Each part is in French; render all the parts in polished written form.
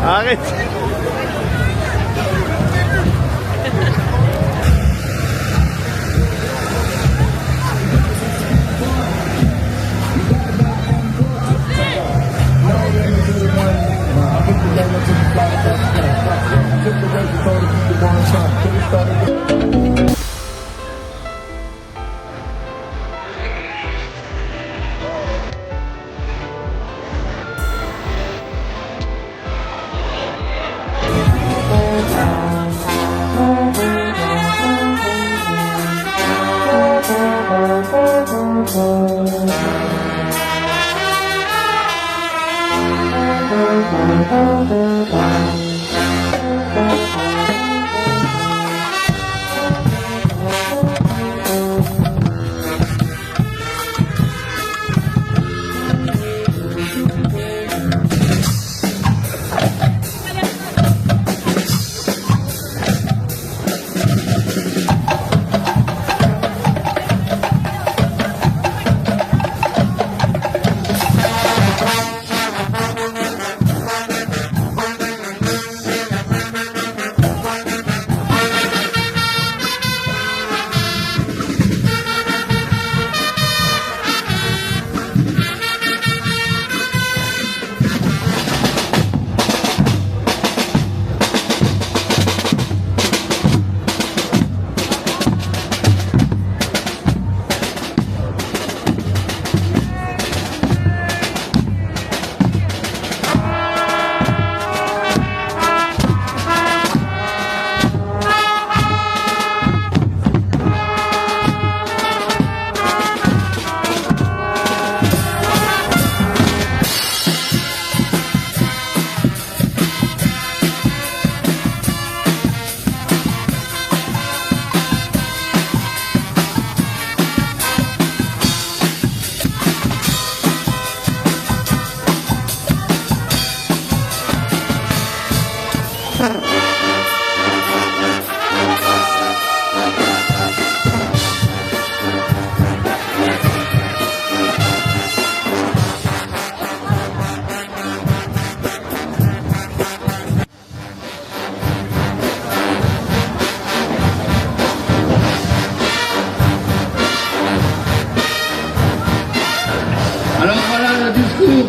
Arrête.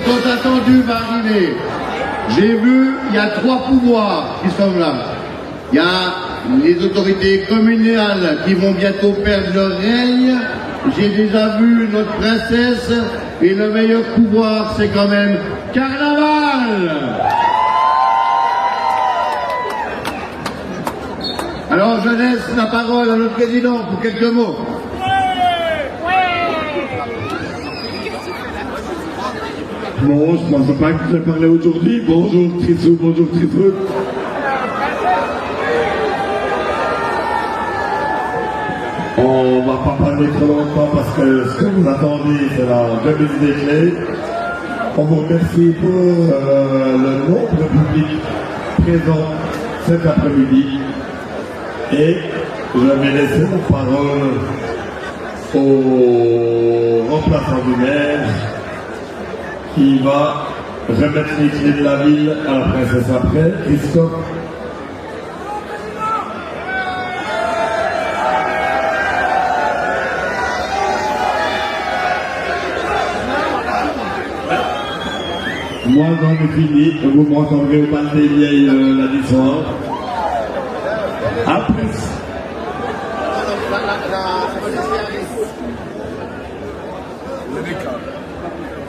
Tant attendu va arriver. J'ai vu, il y a 3 pouvoirs qui sont là. Il y a les autorités communales qui vont bientôt perdre leur règne. J'ai déjà vu notre princesse et le meilleur pouvoir, c'est quand même Carnaval. Alors je laisse la parole à notre président pour quelques mots. Non, je ne pensais pas que je parlais aujourd'hui. Bonjour Trissou, bonjour Trissou. On va pas parler trop longtemps parce que ce que vous attendez, c'est la remise des clés. On vous remercie pour le nombre de public présent cet après-midi. Et je vais laisser la parole au remplaçant du maire qui va remettre les clés de la ville à la princesse après. Christophe. Moi, j'en ai fini. Vous m'entendrez au bal des vieilles lundi soir. À plus.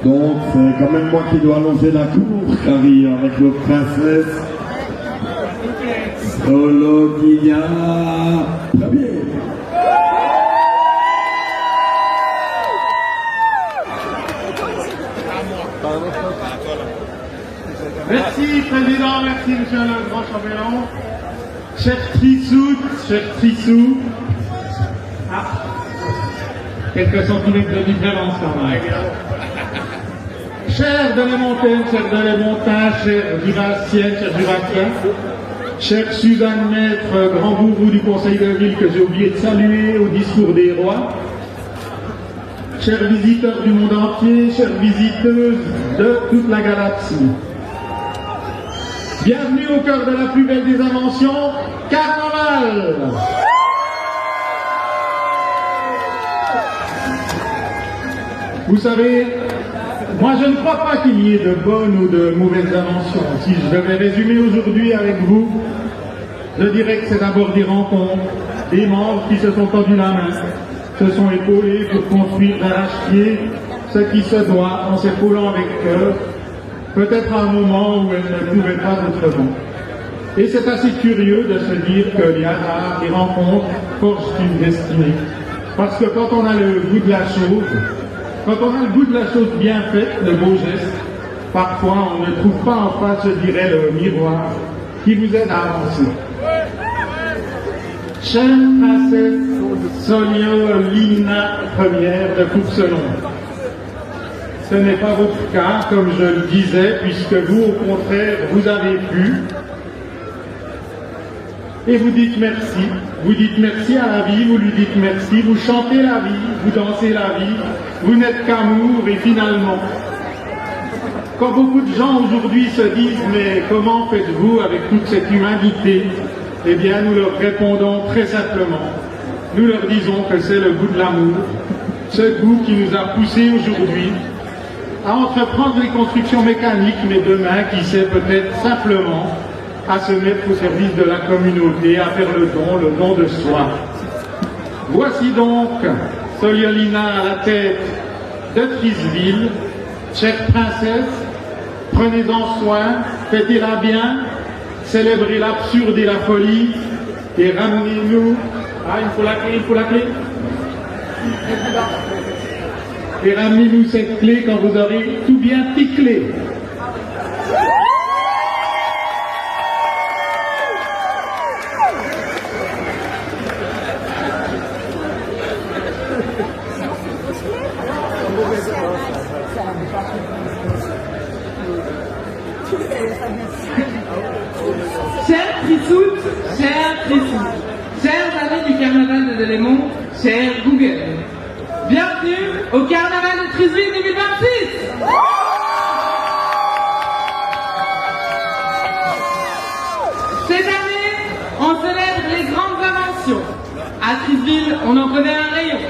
Donc, c'est quand même moi qui dois annoncer la cour, Carrie, avec notre princesse. Sologuilla. Très bien. Merci Président, merci Monsieur le Grand Chambellan. Cher Trissou. Ah, quelques centimètres de différence quand même. Chers de les montagnes, chers Jurassiennes, chers Jurassiens, chère Suzanne Maître, grand gourou du Conseil de ville que j'ai oublié de saluer au discours des rois, chers visiteurs du monde entier, chères visiteuses de toute la galaxie. Bienvenue au cœur de la plus belle des inventions, Carnaval! Vous savez, moi je ne crois pas qu'il y ait de bonnes ou de mauvaises inventions. Si je devais résumer aujourd'hui avec vous, Je dirais que c'est d'abord des rencontres, des membres qui se sont tendus la main, se sont épaulés pour construire d'arrache-pied ce qui se doit en s'épaulant avec cœur, peut-être à un moment où elle ne pouvait pas autrement. Et c'est assez curieux de se dire que les hasards, les rencontres forgent une destinée. Parce que quand on a le goût de la chose, bien faite, de beaux gestes, parfois on ne trouve pas en face, je dirais, le miroir qui vous aide à avancer. Chère princesse Soliolina Ier de Courcelon, ce n'est pas votre cas, comme je le disais, puisque vous, au contraire, vous avez pu. Et vous dites merci. Vous dites merci à la vie, vous lui dites merci, vous chantez la vie, vous dansez la vie, vous n'êtes qu'amour et finalement. Quand beaucoup de gens aujourd'hui se disent « mais comment faites-vous avec toute cette humanité ?» Eh bien, nous leur répondons très simplement. Nous leur disons que c'est le goût de l'amour, ce goût qui nous a poussés aujourd'hui à entreprendre les constructions mécaniques, mais demain, qui sait, peut-être simplement à se mettre au service de la communauté, à faire le don de soi. Voici donc Soliolina à la tête de Trisville. Chère princesse, prenez-en soin, fêtez-la bien, célébrez l'absurde et la folie, et ramenez-nous... Ah, il faut la clé. Et ramenez-nous cette clé quand vous aurez tout bien ticlé. Chers Trissoutes, chers amis du carnaval de Delémont, chers Google, bienvenue au carnaval de Trisville 2026. Cette année, on célèbre les grandes inventions. À Trisville, on en connaît un rayon.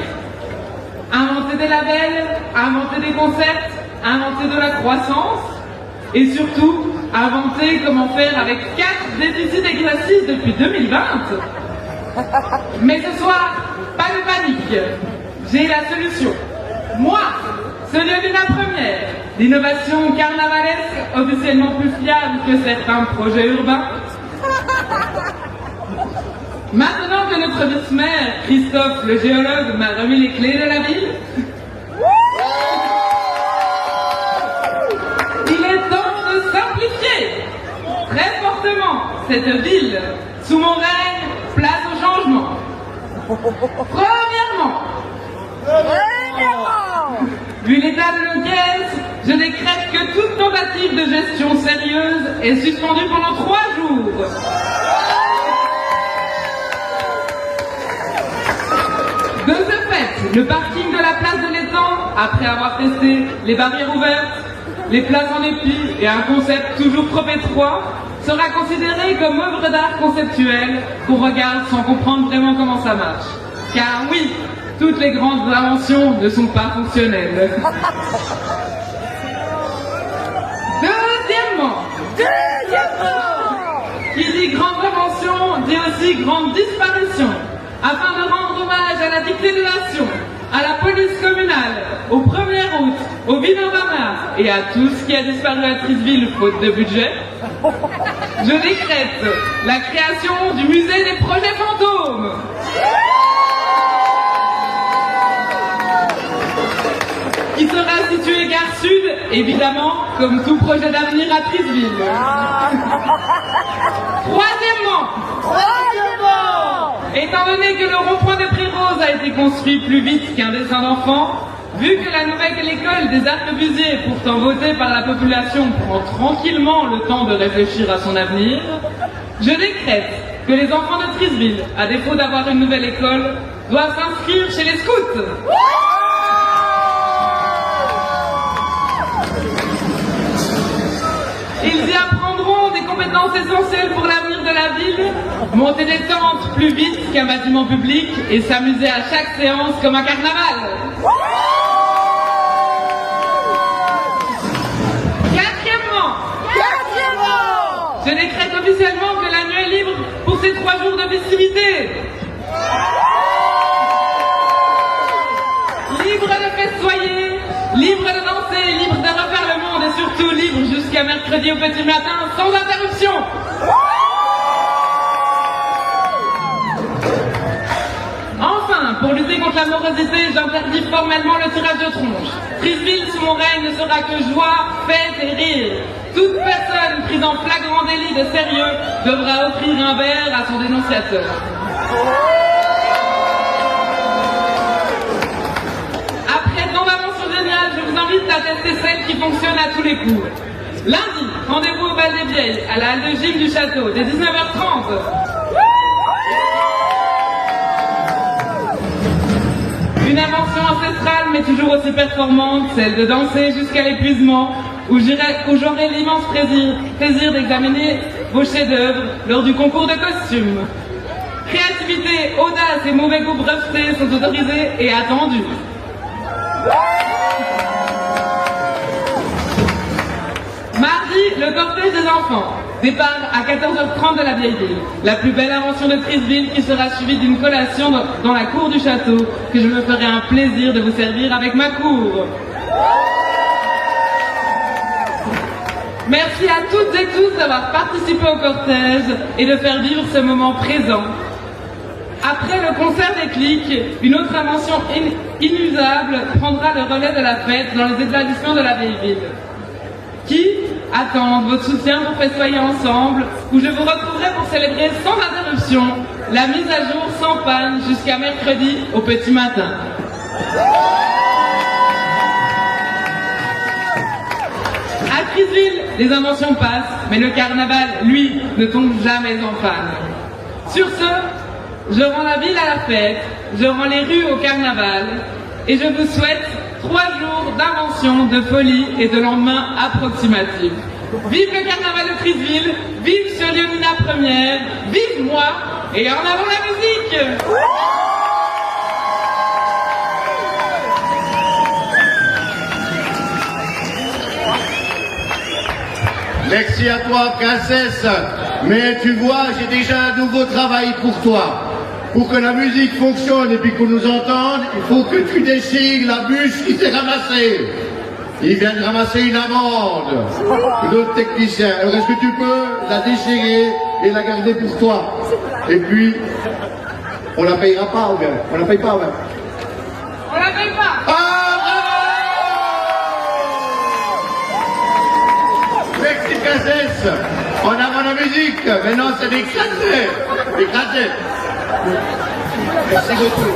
Inventer des labels, inventer des concepts, inventer de la croissance, et surtout, inventer comment faire avec 4 déficits d'exercice depuis 2020. Mais ce soir, pas de panique. J'ai la solution. Moi, Soliolina Ier, l'innovation carnavalesque officiellement plus fiable que certains projets urbains. Maintenant que notre vice-maire, Christophe le géologue, m'a remis les clés de la ville, il est temps de simplifier très fortement cette ville. Sous mon règne, place au changement. Premièrement, vu l'état de nos caisses, je décrète que toute tentative de gestion sérieuse est suspendue pendant 3 jours. De ce fait, le parking de la place de l'Étang, après avoir testé les barrières ouvertes, les places en épi et un concept toujours trop étroit, sera considéré comme œuvre d'art conceptuelle qu'on regarde sans comprendre vraiment comment ça marche. Car oui, toutes les grandes inventions ne sont pas fonctionnelles. Deuxièmement, qui dit grande invention dit aussi grande disparition. Afin de rendre hommage à la dictée de nation, à la police communale, aux premières routes, aux Vinobama et à tout ce qui a disparu à Trisville faute de budget, je décrète la création du musée des projets fantômes. Qui sera situé gare sud, évidemment, comme tout projet d'avenir à Trisville. Troisièmement, étant donné que le rond-point de Pré-Rose a été construit plus vite qu'un dessin d'enfant, vu que la nouvelle école des arquebusiers, pourtant votée par la population, prend tranquillement le temps de réfléchir à son avenir, je décrète que les enfants de Trisville, à défaut d'avoir une nouvelle école, doivent s'inscrire chez les scouts. Ils y apprendront des compétences essentielles pour l'avenir de la ville, monter des tentes plus vite qu'un bâtiment public et s'amuser à chaque séance comme un carnaval. Quatrièmement, je décrète officiellement que la nuit est libre pour ces 3 mercredi au petit matin sans interruption. Enfin, pour lutter contre la morosité, j'interdis formellement le tirage de tronche. Frisville, sous mon règne, ne sera que joie, fête et rire. Toute personne prise en flagrant délit de sérieux devra offrir un verre à son dénonciateur. Après tant d'inventions géniales, je vous invite à tester celle qui fonctionne à tous les coups. Lundi, rendez-vous au Bal des Vieilles, à la halle de Gilles du Château, dès 19h30. Une invention ancestrale mais toujours aussi performante, celle de danser jusqu'à l'épuisement, où j'aurai l'immense plaisir d'examiner vos chefs-d'œuvre lors du concours de costumes. Créativité, audace et mauvais goût breveté sont autorisés et attendus. Mardi, le cortège des enfants. Départ à 14h30 de la vieille ville. La plus belle invention de Frisville qui sera suivie d'une collation dans la cour du château que je me ferai un plaisir de vous servir avec ma cour. Merci à toutes et tous d'avoir participé au cortège et de faire vivre ce moment présent. Après le concert des clics, une autre invention inusable prendra le relais de la fête dans les établissements de la vieille ville. Qui attendent votre soutien pour festoyer ensemble, où je vous retrouverai pour célébrer sans interruption la mise à jour sans panne jusqu'à mercredi au petit matin. À Frisville, les inventions passent, mais le carnaval, lui, ne tombe jamais en panne. Sur ce, je rends la ville à la fête, je rends les rues au carnaval, et je vous souhaite 3 jours d'invention, de folie et de lendemain approximatif. Vive le carnaval de Frisville, vive sur Léonina Première, vive moi, et en avant la musique! Merci à toi, princesse. Mais tu vois, j'ai déjà un nouveau travail pour toi. Pour que la musique fonctionne et puis qu'on nous entende, il faut que tu déchires la bûche qui s'est ramassée. Il vient de ramasser une amende. L'autre technicien. Alors est-ce que tu peux la déchirer et la garder pour toi? Et puis, on la payera pas, ou bien? On la paye pas, ou bien? On la paye pas! Ah, bravo! Merci, princesse. En avant la musique. Maintenant, c'est d'écraser. Écraser. Merci beaucoup.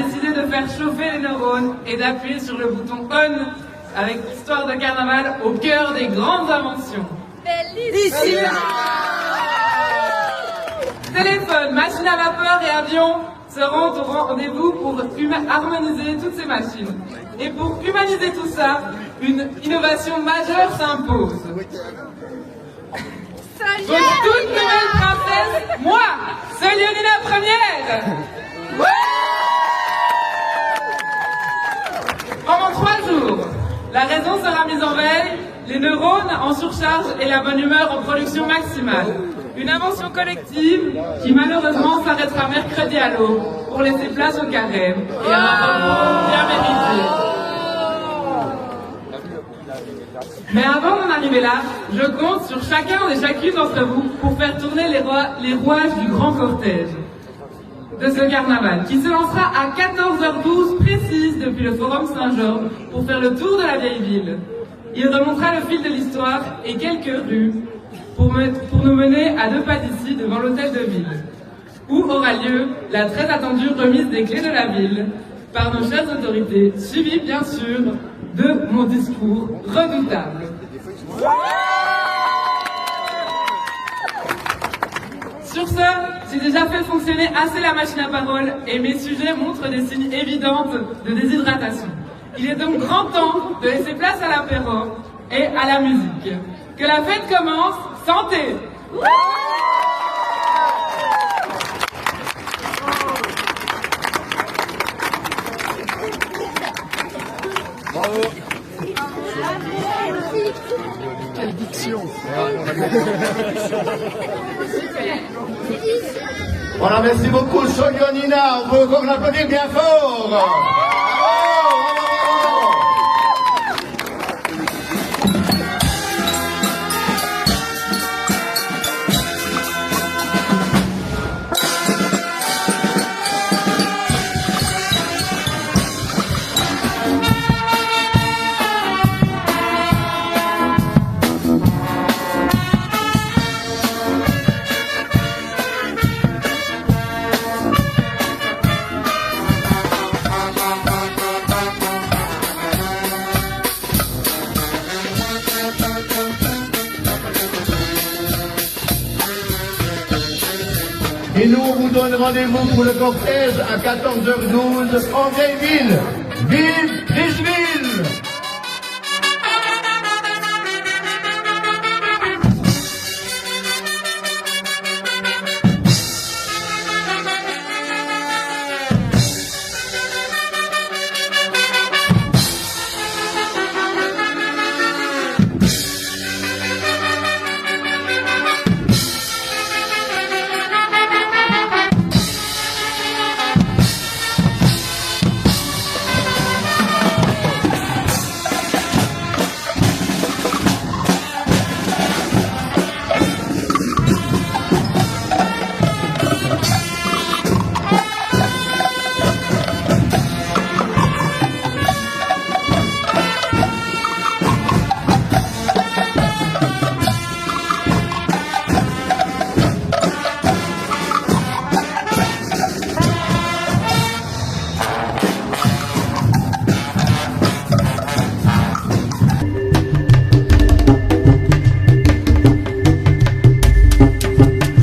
décidé de faire chauffer les neurones et d'appuyer sur le bouton on avec l'histoire de carnaval au cœur des grandes inventions. Bellissima! Téléphone, machine à vapeur et avion seront au rendez-vous pour harmoniser toutes ces machines. Et pour humaniser tout ça, une innovation majeure s'impose. Votre toute nouvelle princesse, moi, Solyonina Première. Pendant 3 jours, la raison sera mise en veille, les neurones en surcharge et la bonne humeur en production maximale. Une invention collective qui malheureusement s'arrêtera mercredi à l'aube pour laisser place au carême et à un repos bien mérité. Mais avant d'en arriver là, je compte sur chacun et chacune d'entre vous pour faire tourner les rouages du grand cortège de ce carnaval, qui se lancera à 14h12 précise depuis le Forum Saint-Georges pour faire le tour de la vieille ville. Il remontera le fil de l'histoire et quelques rues pour nous mener à 2 pas d'ici devant l'hôtel de ville, où aura lieu la très attendue remise des clés de la ville par nos chères autorités, suivie bien sûr de mon discours redoutable. Sur ce, j'ai déjà fait fonctionner assez la machine à parole et mes sujets montrent des signes évidents de déshydratation. Il est donc grand temps de laisser place à l'apéro et à la musique. Que la fête commence, santé! Bravo. Quelle diction! Voilà, merci beaucoup, Solyonina. On peut encore l'applaudir bien fort. Bravo, bravo, Et nous, on vous donne rendez-vous pour le cortège à 14h12 en Vieille Ville. Vive Richeville!